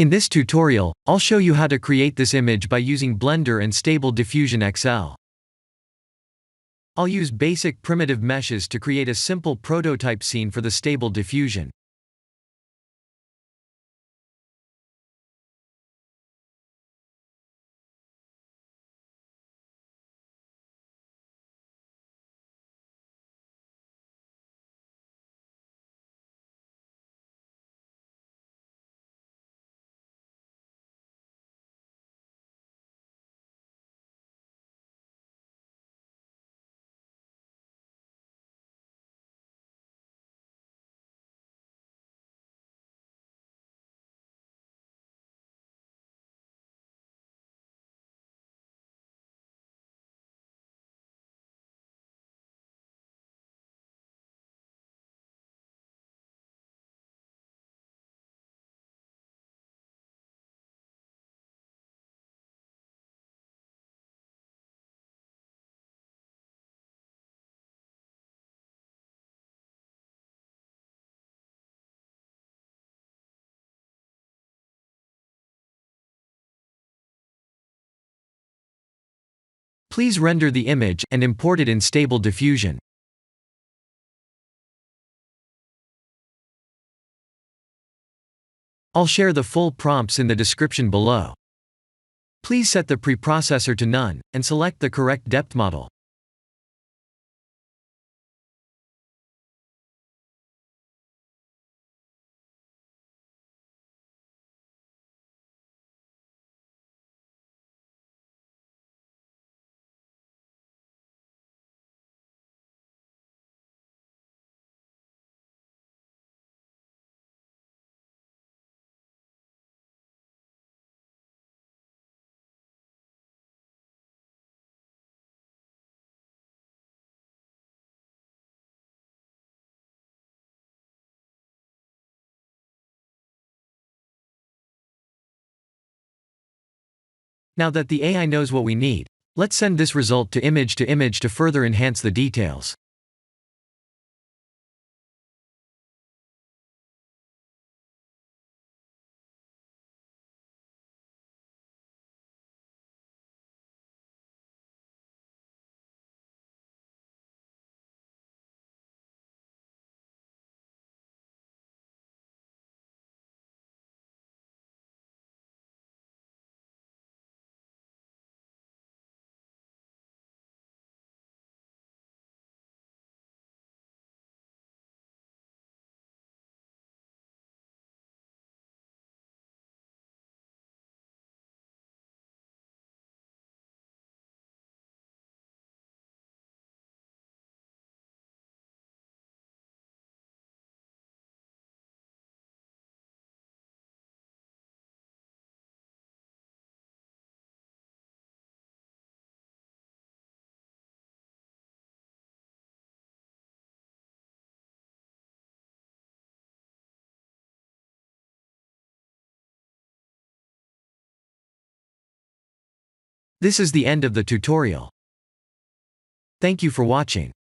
In this tutorial, I'll show you how to create this image by using Blender and Stable Diffusion XL. I'll use basic primitive meshes to create a simple prototype scene for the Stable Diffusion. Please render the image and import it in Stable Diffusion. I'll share the full prompts in the description below. Please set the preprocessor to none, and select the correct depth model. Now that the AI knows what we need, let's send this result to image to further enhance the details. This is the end of the tutorial. Thank you for watching.